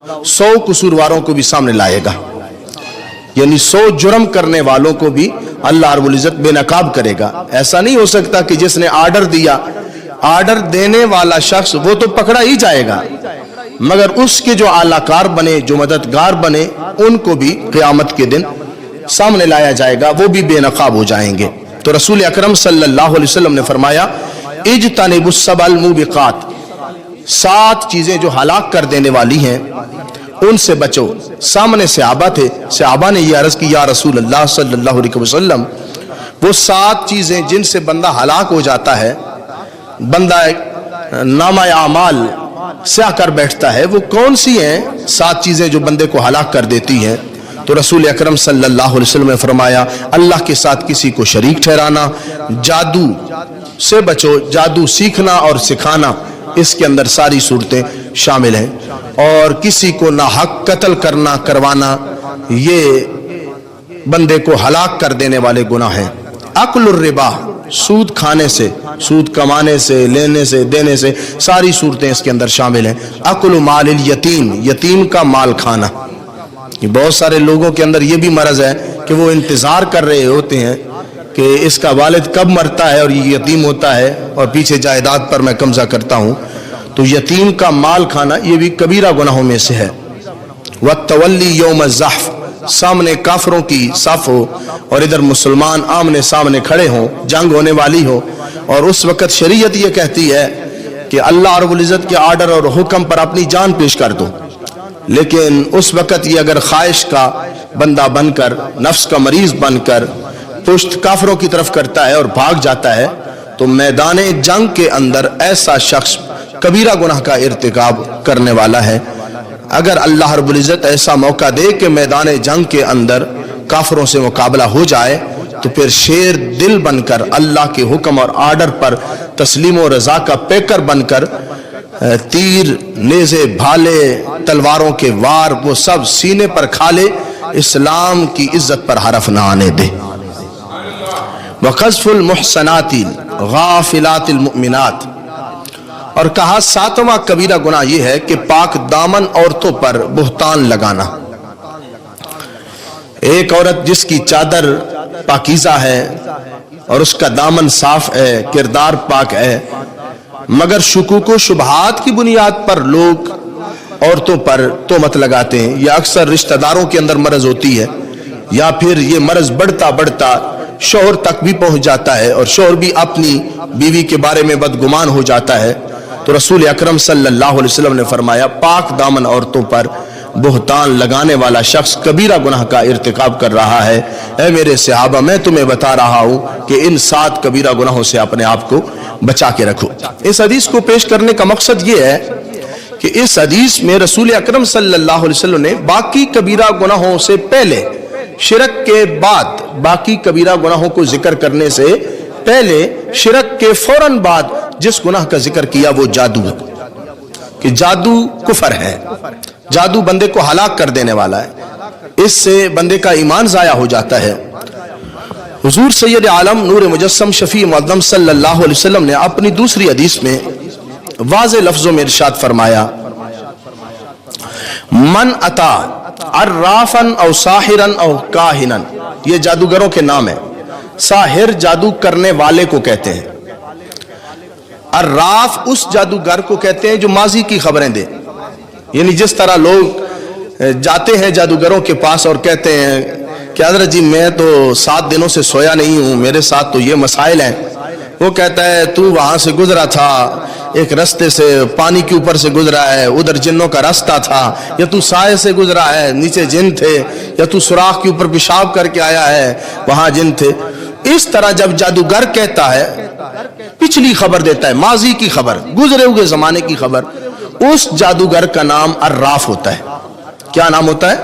100 कसूरवारों को भी सामने लाएगा, यानी 100 जुर्म करने वालों को भी अल्लाह रब्बुल इज्जत बेनकाब करेगा। ऐसा नहीं हो सकता कि जिसने आर्डर दिया, आर्डर देने वाला शख्स वो तो पकड़ा ही जाएगा, मगर उसके जो आलाकार बने, जो मददगार बने, उनको भी क़यामत के दिन सामने लाया जाएगा, वो भी बेनकाब हो जाएंगे। तो रसूल अकरम सल्लल्लाहु अलैहि वसल्लम ने फरमाया, इज्तनिबुस्सबअल मुबिकात, 7 चीजें जो हलाक कर देने वाली हैं उनसे बचो। सामने सहाबा थे, सहाबा ने यह अर्ज की, या रसूल अल्लाह सल्लल्लाहु अलैहि वसल्लम, वो 7 चीजें जिनसे बंदा हलाक हो जाता है, बंदा नामा आमाल स्याह कर बैठता है, वो कौन सी हैं 7 चीजें जो बंदे को हलाक कर देती हैं? तो रसूल अकरम सल्लल्लाहु अलैहि वसल्लम ने फरमाया, अल्लाह के साथ किसी को शरीक ठहराना, जादू से बचो, जादू सीखना और सिखाना, इसके अंदर सारी सूरतें शामिल हैं, और किसी को नाहक कत्ल करना, करवाना, ये बंदे को हलाक कर देने वाले गुनाह हैं। अक्लुर रिबा, सूद खाने से, सूद कमाने से, लेने से, देने से, सारी सूरतें इसके अंदर शामिल हैं। अक्लु मालिल यतीम, यतीम का माल खाना। बहुत सारे लोगों के अंदर ये भी मरज है कि वो इंतजार कर रहे होते हैं कि इसका वालिद कब मरता है और ये यतीम होता है और पीछे जायदाद पर मैं कब्जा करता हूँ। तो यतीम का माल खाना ये भी कबीरा गुनाहों में से है। वत्तवल्ली यौम ज़हफ, सामने काफरों की साफ हो और इधर मुसलमान आमने सामने खड़े हों, जंग होने वाली हो, और उस वक़्त शरीयत ये कहती है कि अल्लाह रब्बुल इज़्ज़त के आर्डर और हुक्म पर अपनी जान पेश कर दो, लेकिन उस वक़्त ये अगर ख्वाहिश का बंदा बनकर, नफ्स का मरीज बनकर पुश्त काफरों की तरफ करता है और भाग जाता है, तो मैदान जंग के अंदर ऐसा शख्स कबीरा गुनाह का इर्तिकाब करने वाला है। अगर अल्लाह रब्बुल इज़्ज़त ऐसा मौका दे कि मैदान जंग के अंदर काफरों से मुकाबला हो जाए, तो फिर शेर दिल बनकर अल्लाह के हुक्म और आर्डर पर तस्लीम और रजा का पैकर बनकर तीर, नेज़े, भाले, तलवारों के वार वो सब सीने पर खा ले, इस्लाम की इज्जत पर हरफ ना आने दे। वक़ज़्फ़ुल मुहसनातिल गाफिलातिल मुमिनात, और कहा 7वां कबीरा गुनाह यह है कि पाक दामन औरतों पर बुहतान लगाना। एक औरत जिसकी चादर पाकीज़ा है और उसका दामन साफ है, किरदार पाक है, मगर शुकूक व शुबहात की बुनियाद पर लोग औरतों पर तोहमत लगाते हैं, या अक्सर रिश्तेदारों के अंदर मरज होती है, या फिर ये मरज बढ़ता बढ़ता शोहर तक भी पहुंच जाता है और शोहर भी अपनी बीवी के बारे में बदगुमान हो जाता है। तो रसूल अकरम सल्लल्लाहु अलैहि वसल्लम ने फरमाया, पाक दामन औरतों पर बुहतान लगाने वाला शख्स कबीरा गुनाह का इर्तिकाब कर रहा है। ऐ मेरे सहाबा, मैं तुम्हें बता रहा हूं कि इन 7 कबीरा गुनाहों से अपने आप को बचा के रखो। इस हदीस को पेश करने का मकसद ये है कि इस हदीस में रसूल अकरम सल्लल्लाहु अलैहि वसल्लम ने बाकी कबीरा गुनाहों से पहले, शिरक के बाद, बाकी कबीरा गुनाहों को जिक्र करने से पहले, शिरक के फौरन बाद जिस गुनाह का जिक्र किया वो जादू है, कि जादू कुफर है, जादू बंदे को हलाक कर देने वाला है, इससे बंदे का ईमान जाया हो जाता है। हुजूर सैयद आलम नूर मुजस्सम शफी मुअद्दम सल्लल्लाहु अलैहि वसल्लम ने अपनी दूसरी हदीस में वाज़े लफ्जों में इरशाद फरमाया, मन अता अर्राफन औ साहिरन औ काहिनन, ये जादूगरों के नाम है। साहिर जादू करने वाले को कहते हैं, अर्राफ उस जादूगर को कहते हैं जो माजी की खबरें दे। यानी जिस तरह लोग जाते हैं जादूगरों के पास और कहते हैं कि हज़रत जी मैं तो 7 दिनों से सोया नहीं हूं, मेरे साथ तो ये मसाइल हैं। वो कहता है तू वहां से गुजरा था, एक रास्ते से पानी के ऊपर से गुजरा है, उधर जिन्नों का रास्ता था, या तू साए से गुजरा है, नीचे जिन थे, या तू सुराख के ऊपर पेशाब करके आया है, वहां जिन थे। इस तरह जब जादूगर कहता है, पिछली खबर देता है, माजी की खबर, गुजरे हुए जमाने की खबर, उस जादूगर का नाम अर्राफ होता है। क्या नाम होता है?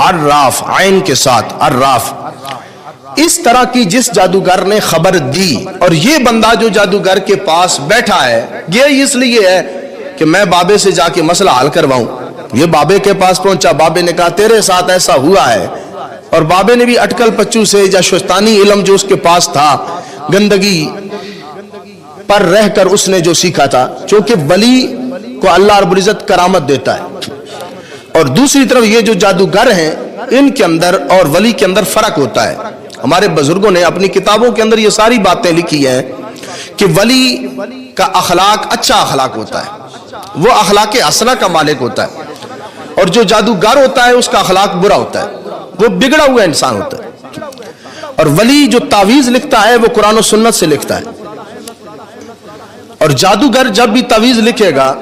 अर्राफ, आइन के साथ अर्राफ। इस तरह की जिस जादूगर ने खबर दी, और ये बंदा जो जादूगर के पास बैठा है, ये इसलिए है कि मैं बाबे से जाके मसला हल करवाऊं। ये बाबे के पास पहुंचा, बाबे ने कहा तेरे साथ ऐसा हुआ है, और बाबे ने भी अटकल पच्चू से या शैतानी इल्म जो उसके पास था, गंदगी पर रहकर उसने जो सीखा था, क्योंकि वली को अल्लाह रब्बुल इज्जत करामत देता है, اور دوسری طرف یہ جو جادوگر ہیں ان کے اندر اور ولی کے اندر فرق ہوتا ہے. ہمارے بزرگوں نے اپنی کتابوں کے اندر یہ ساری باتیں لکھی ہیں کہ ولی کا اخلاق اچھا اخلاق ہوتا ہے، وہ اخلاق حسنہ کا مالک ہوتا ہے، اور جو جادوگر ہوتا ہے اس کا اخلاق برا ہوتا ہے، وہ بگڑا ہوا انسان ہوتا ہے. اور ولی جو تعویذ لکھتا ہے وہ قرآن و سنت سے لکھتا ہے، اور جادوگر جب بھی تعویذ لکھے گا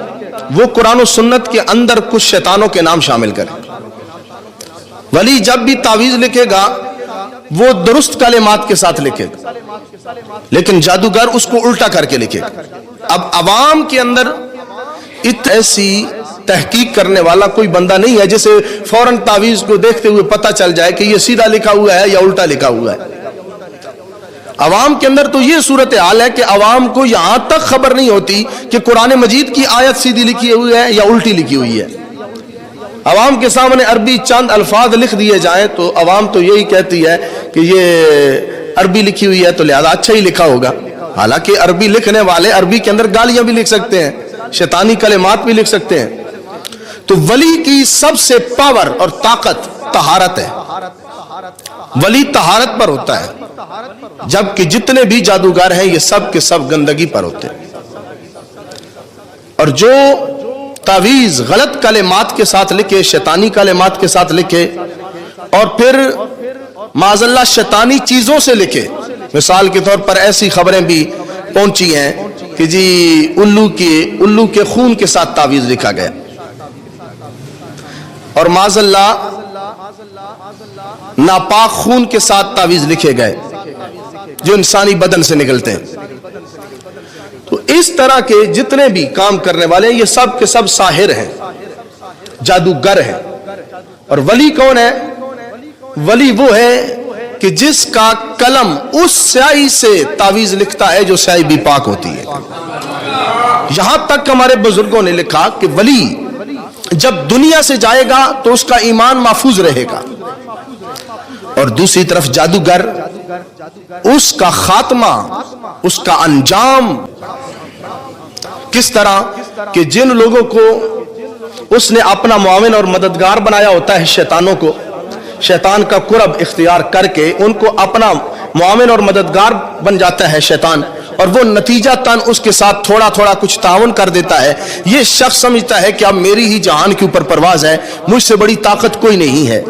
وہ قرآن و سنت کے اندر کچھ شیطانوں کے نام شامل کرے. ولی جب بھی تعویذ لکھے گا وہ درست کلمات کے ساتھ لکھے گا، لیکن جادوگر اس کو الٹا کر کے لکھے گا. اب عوام کے اندر ایسی تحقیق کرنے والا کوئی بندہ نہیں ہے جسے فوراً تعویذ کو دیکھتے ہوئے پتہ چل جائے کہ یہ سیدھا لکھا ہوا ہے یا الٹا لکھا ہوا ہے. عوام کے اندر تو یہ صورتحال ہے کہ عوام کو یہاں تک خبر نہیں ہوتی کہ قرآن مجید کی آیت سیدھی لکھی ہوئی ہے یا الٹی لکھی ہوئی ہے. عوام کے سامنے عربی چند الفاظ لکھ دیے جائیں تو عوام تو یہی کہتی ہے کہ یہ عربی لکھی ہوئی ہے تو لہذا اچھا ہی لکھا ہوگا. حالانکہ عربی لکھنے والے عربی کے اندر گالیاں بھی لکھ سکتے ہیں، شیطانی کلمات بھی لکھ سکتے ہیں. تو ولی کی سب سے پاور اور طاقت طہارت ہے. ولی طہارت پر ہوتا ہے، جبکہ جتنے بھی جادوگر ہیں یہ سب کے سب گندگی پر ہوتے ہیں. اور جو تعویذ غلط کلمات کے ساتھ لکھے، شیطانی کلمات کے ساتھ لکھے، اور پھر معاذ اللہ شیطانی چیزوں سے لکھے. مثال کے طور پر ایسی خبریں بھی پہنچی ہیں کہ جی الو کے خون کے ساتھ تعویذ لکھا گیا، اور معاذ اللہ ناپاک خون کے ساتھ تعویذ لکھے گئے جو انسانی بدن سے نکلتے ہیں. تو اس طرح کے جتنے بھی کام کرنے والے ہیں یہ سب کے سب ساحر ہیں، جادوگر ہیں. اور ولی کون ہے؟ ولی وہ ہے کہ جس کا قلم اس سیاہی سے تعویذ لکھتا ہے جو سیاہی بھی پاک ہوتی ہے. یہاں تک ہمارے بزرگوں نے لکھا کہ ولی جب دنیا سے جائے گا تو اس کا ایمان محفوظ رہے گا، اور دوسری طرف جادوگر اس کا خاتمہ، اس کا انجام کس طرح کہ جن لوگوں کو اس نے اپنا معاون اور مددگار بنایا ہوتا ہے، شیطانوں کو، شیطان کا قرب اختیار کر کے ان کو اپنا معاون اور مددگار بن جاتا ہے شیطان، اور وہ نتیجہ تن اس کے ساتھ تھوڑا تھوڑا کچھ تعاون کر دیتا ہے. یہ شخص سمجھتا ہے کہ اب میری ہی جہان کے اوپر پرواز ہے، مجھ سے بڑی طاقت کوئی نہیں ہے.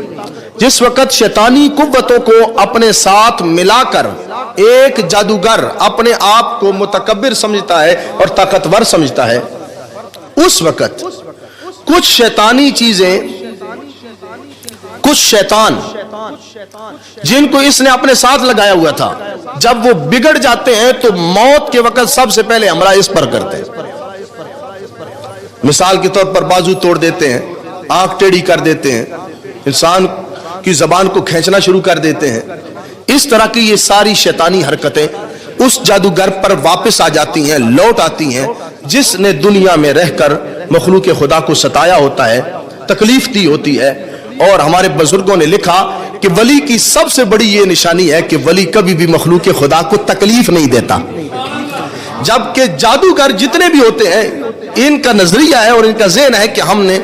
جس وقت شیطانی قوتوں کو اپنے ساتھ ملا کر ایک جادوگر اپنے آپ کو متکبر سمجھتا ہے اور طاقتور سمجھتا ہے، اس وقت کچھ شیطانی چیزیں، کچھ شیطان جن کو اس نے اپنے ساتھ لگایا ہوا تھا، جب وہ بگڑ جاتے ہیں تو موت کے وقت سب سے پہلے حملہ اس پر کرتے ہیں. مثال کے طور پر بازو توڑ دیتے ہیں، آنکھ ٹیڑھی کر دیتے ہیں، انسان کی زبان کو کھینچنا شروع کر دیتے ہیں. اس طرح کی یہ ساری شیطانی حرکتیں اس جادوگر پر واپس آ جاتی ہیں، لوٹ آتی ہیں جس نے دنیا میں رہ کر مخلوق خدا کو ستایا ہوتا ہے، تکلیف دی ہوتی ہے. اور ہمارے بزرگوں نے لکھا کہ ولی کی سب سے بڑی یہ نشانی ہے کہ ولی کبھی بھی مخلوق خدا کو تکلیف نہیں دیتا، جبکہ جادوگر جتنے بھی ہوتے ہیں ان کا نظریہ ہے اور ان کا ذہن ہے کہ ہم نے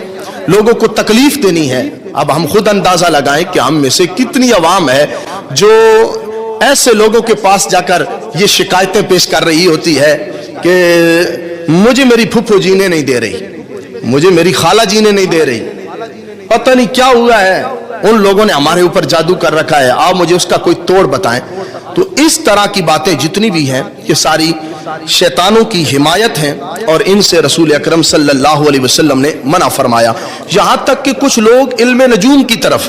لوگوں کو تکلیف دینی ہے. اب ہم خود اندازہ لگائیں کہ ہم میں سے کتنی عوام ہے جو ایسے لوگوں کے پاس جا کر یہ شکایتیں پیش کر رہی ہوتی ہے کہ مجھے میری پھپھو جینے نہیں دے رہی، مجھے میری خالہ جینے نہیں دے رہی، پتہ نہیں کیا ہوا ہے، ان لوگوں نے ہمارے اوپر جادو کر رکھا ہے، آپ مجھے اس کا کوئی توڑ بتائیں. تو اس طرح کی باتیں جتنی بھی ہیں یہ ساری شیطانوں کی حمایت ہیں، اور ان سے رسول اکرم صلی اللہ علیہ وسلم نے منع فرمایا. یہاں تک کہ کچھ لوگ علم نجوم کی طرف